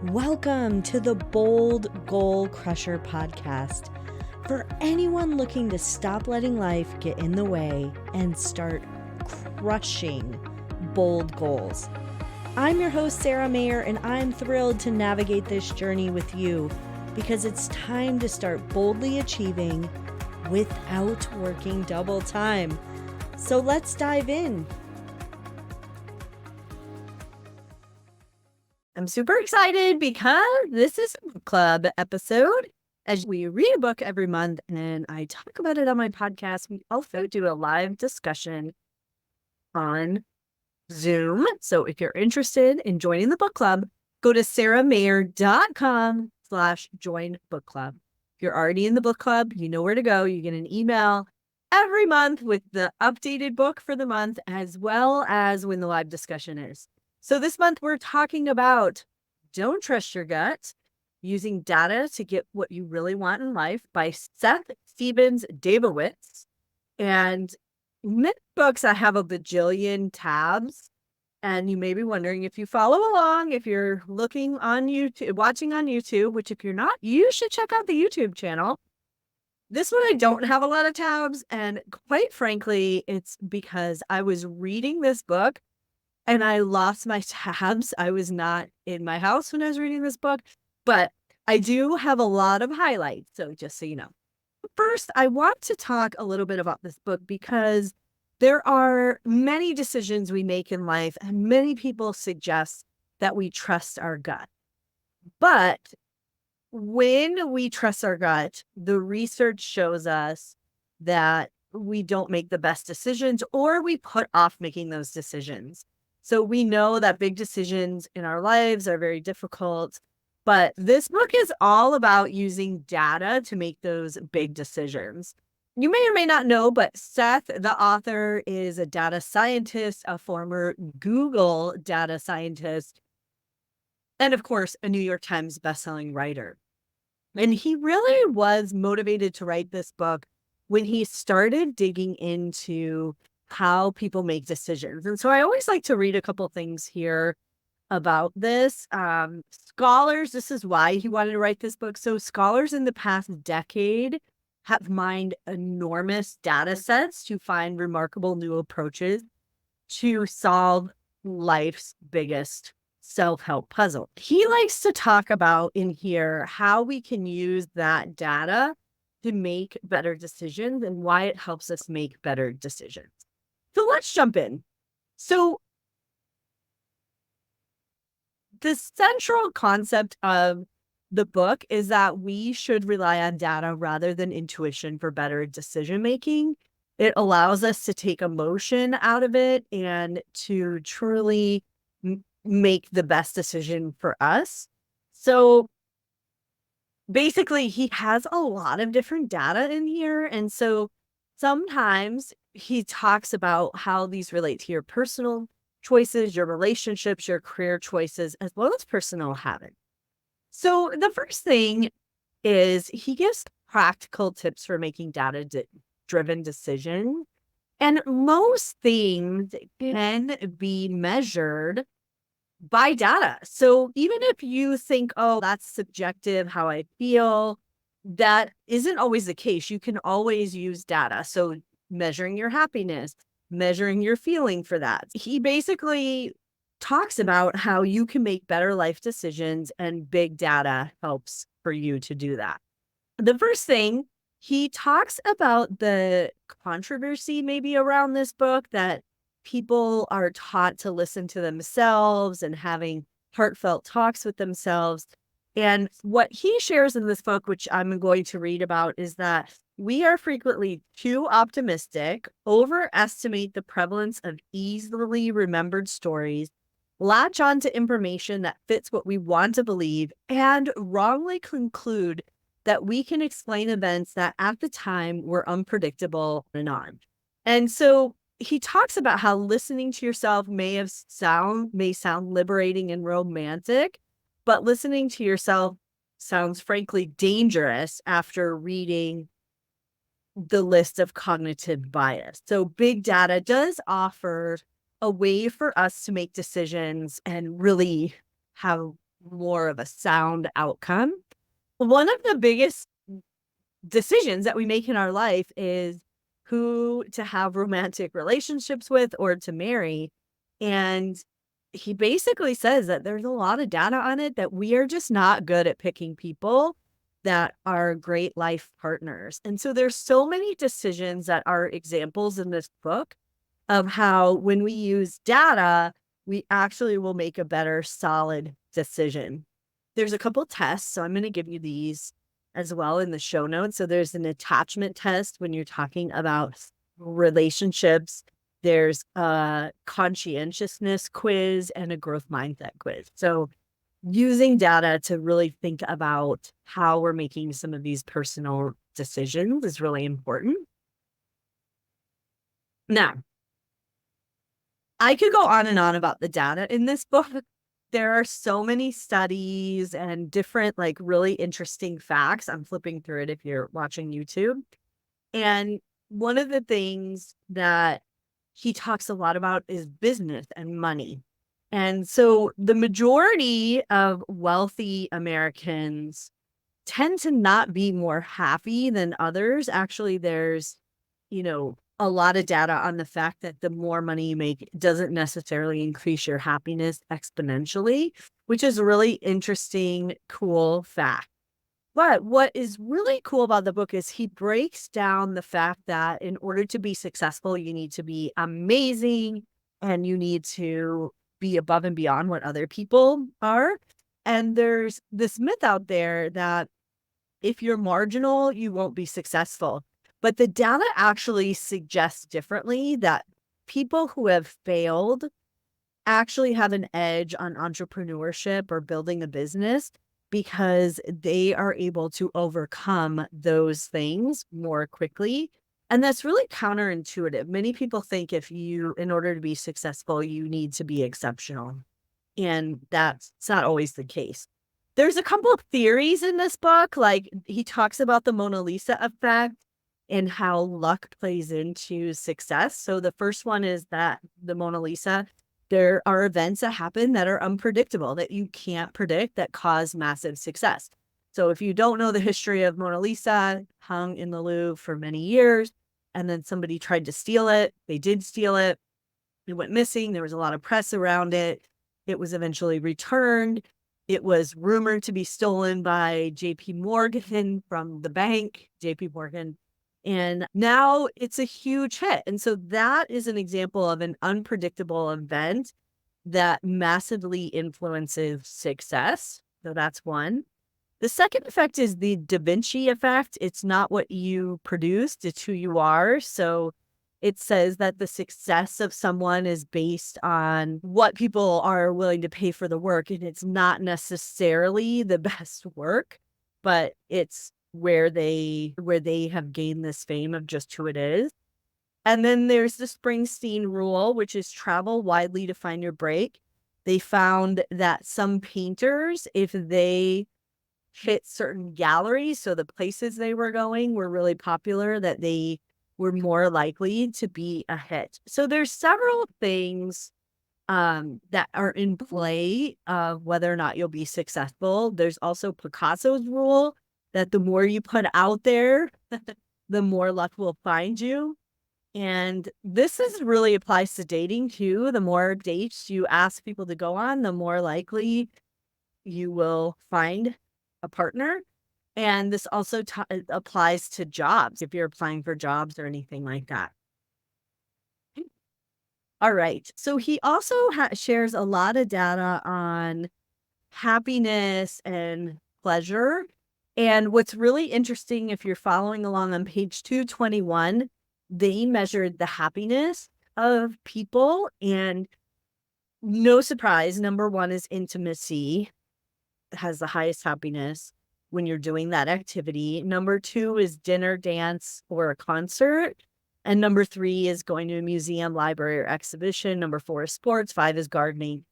Welcome to the Bold Goal Crusher podcast. For anyone looking to stop letting life get in the way and start crushing bold goals. I'm your host, Sara Mayer, and I'm thrilled to navigate this journey with you because it's time to start boldly achieving without working double time. So let's dive in. I'm super excited because this is a book club episode. As we read a book every month and I talk about it on my podcast, we also do a live discussion on Zoom. So if you're interested in joining the book club, go to saramayer.com/join book club. If you're already in the book club, you know where to go. You get an email every month with the updated book for the month, as well as when the live discussion is. So this month we're talking about Don't Trust Your Gut, Using Data to Get What You Really Want in Life by Seth Stephens-Davidowitz. And many books, I have a bajillion tabs. And you may be wondering if you follow along, if you're looking on YouTube, watching on YouTube, which if you're not, you should check out the YouTube channel. This one, I don't have a lot of tabs. And quite frankly, it's because I was reading this book and I lost my tabs. I was not in my house when I was reading this book, but I do have a lot of highlights. So just so you know. First, I want to talk a little bit about this book because there are many decisions we make in life and many people suggest that we trust our gut. But when we trust our gut, the research shows us that we don't make the best decisions or we put off making those decisions. So we know that big decisions in our lives are very difficult, but this book is all about using data to make those big decisions. You may or may not know, but Seth, the author, is a data scientist, a former Google data scientist, and of course, a New York Times bestselling writer. And he really was motivated to write this book when he started digging into how people make decisions. And so I always like to read a couple things here about this. Scholars, this is why he wanted to write this book. So scholars in the past decade have mined enormous data sets to find remarkable new approaches to solve life's biggest self-help puzzle. He likes to talk about in here how we can use that data to make better decisions and why it helps us make better decisions. So let's jump in. So the central concept of the book is that we should rely on data rather than intuition for better decision making. It allows us to take emotion out of it and to truly make the best decision for us. So basically, he has a lot of different data in here. And so sometimes he talks about how these relate to your personal choices, your relationships, your career choices, as well as personal habits. So the first thing is he gives practical tips for making data-driven decisions. And most things can be measured by data. So even if you think, oh, that's subjective, how I feel, that isn't always the case. You can always use data. So measuring your happiness, measuring your feeling for that. He basically talks about how you can make better life decisions and big data helps for you to do that. The first thing, he talks about the controversy maybe around this book that people are taught to listen to themselves and having heartfelt talks with themselves. And what he shares in this book, which I'm going to read about, is that we are frequently too optimistic, overestimate the prevalence of easily remembered stories, latch on to information that fits what we want to believe, and wrongly conclude that we can explain events that at the time were unpredictable and on. And so he talks about how listening to yourself may sound liberating and romantic, but listening to yourself sounds frankly dangerous after reading the list of cognitive bias. So big data does offer a way for us to make decisions and really have more of a sound outcome. One of the biggest decisions that we make in our life is who to have romantic relationships with or to marry. And he basically says that there's a lot of data on it that we are just not good at picking people that are great life partners. And so there's so many decisions that are examples in this book of how when we use data, we actually will make a better solid decision. There's a couple tests, so I'm going to give you these as well in the show notes. So there's an attachment test when you're talking about relationships. There's a conscientiousness quiz and a growth mindset quiz. So using data to really think about how we're making some of these personal decisions is really important. Now, I could go on and on about the data in this book. There are so many studies and different, like, really interesting facts. I'm flipping through it if you're watching YouTube. And one of the things that he talks a lot about is business and money. And so the majority of wealthy Americans tend to not be more happy than others. Actually, there's, a lot of data on the fact that the more money you make doesn't necessarily increase your happiness exponentially, which is a really interesting, cool fact. But what is really cool about the book is he breaks down the fact that in order to be successful, you need to be amazing and you need to be above and beyond what other people are. And there's this myth out there that if you're marginal, you won't be successful. But the data actually suggests differently, that people who have failed actually have an edge on entrepreneurship or building a business because they are able to overcome those things more quickly. And that's really counterintuitive. Many people think in order to be successful, you need to be exceptional. And that's not always the case. There's a couple of theories in this book. Like, he talks about the Mona Lisa effect and how luck plays into success. So the first one is that the Mona Lisa, there are events that happen that are unpredictable, that you can't predict, that cause massive success. So if you don't know the history of Mona Lisa, hung in the Louvre for many years, and then somebody tried to steal it. They did steal it. It went missing. There was a lot of press around it. It was eventually returned. It was rumored to be stolen by JP Morgan from the bank, JP Morgan. And now it's a huge hit. And so that is an example of an unpredictable event that massively influences success. So that's one. The second effect is the Da Vinci effect. It's not what you produced, it's who you are. So it says that the success of someone is based on what people are willing to pay for the work. And it's not necessarily the best work, but it's where they have gained this fame of just who it is. And then there's the Springsteen rule, which is travel widely to find your break. They found that some painters, if they hit certain galleries, so the places they were going were really popular, that they were more likely to be a hit. So there's several things that are in play of whether or not you'll be successful. There's also Picasso's rule that the more you put out there, the more luck will find you. And this really applies to dating too. The more dates you ask people to go on, the more likely you will find a partner. And this also applies to jobs, if you're applying for jobs or anything like that. All right. So he also shares a lot of data on happiness and pleasure. And what's really interesting, if you're following along on page 221, they measured the happiness of people. And no surprise, number one is intimacy has the highest happiness when you're doing that activity. Number two is dinner, dance, or a concert. And number three is going to a museum, library, or exhibition. Number four is sports. Five is gardening.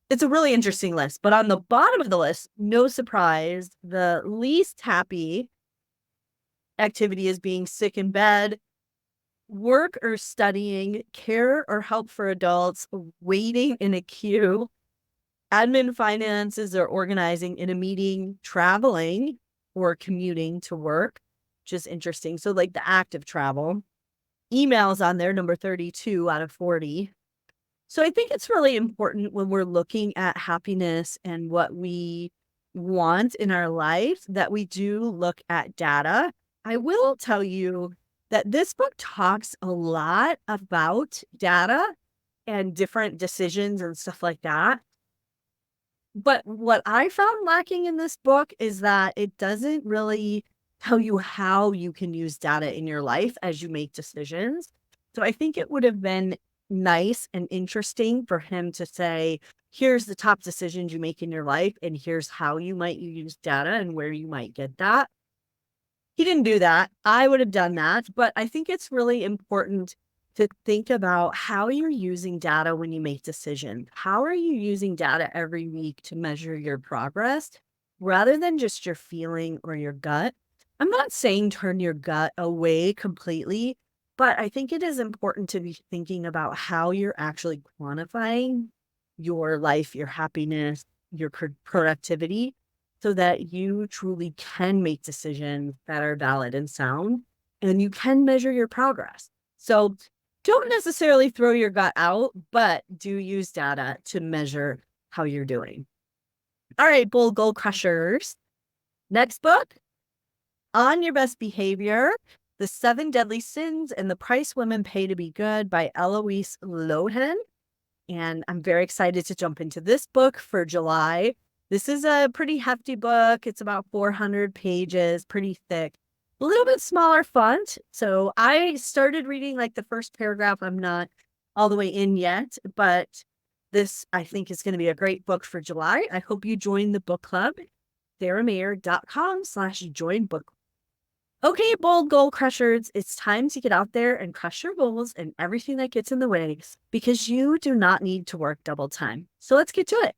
It's a really interesting list. But on the bottom of the list, no surprise, the least happy activity is being sick in bed, work or studying, care or help for adults, waiting in a queue, Admin, finances, or organizing in a meeting, traveling, or commuting to work, which is interesting. So like the act of travel. Emails on there, number 32 out of 40. So I think it's really important when we're looking at happiness and what we want in our life that we do look at data. I will tell you that this book talks a lot about data and different decisions and stuff like that. But what I found lacking in this book is that it doesn't really tell you how you can use data in your life as you make decisions. So I think it would have been nice and interesting for him to say, here's the top decisions you make in your life, and here's how you might use data and where you might get that. He didn't do that. I would have done that. But I think it's really important to think about how you're using data when you make decisions. How are you using data every week to measure your progress rather than just your feeling or your gut? I'm not saying turn your gut away completely, but I think it is important to be thinking about how you're actually quantifying your life, your happiness, your productivity, so that you truly can make decisions that are valid and sound, and you can measure your progress. So don't necessarily throw your gut out, but do use data to measure how you're doing. All right, bold goal crushers. Next book, On Your Best Behavior, The 7 Deadly Sins and the Price Women Pay to Be Good by Eloise Lohan. And I'm very excited to jump into this book for July. This is a pretty hefty book. It's about 400 pages, pretty thick. A little bit smaller font. So I started reading like the first paragraph. I'm not all the way in yet, but this I think is going to be a great book for July. I hope you join the book club, saramayer.com/join book. Okay, bold goal crushers, it's time to get out there and crush your goals and everything that gets in the way because you do not need to work double time. So let's get to it.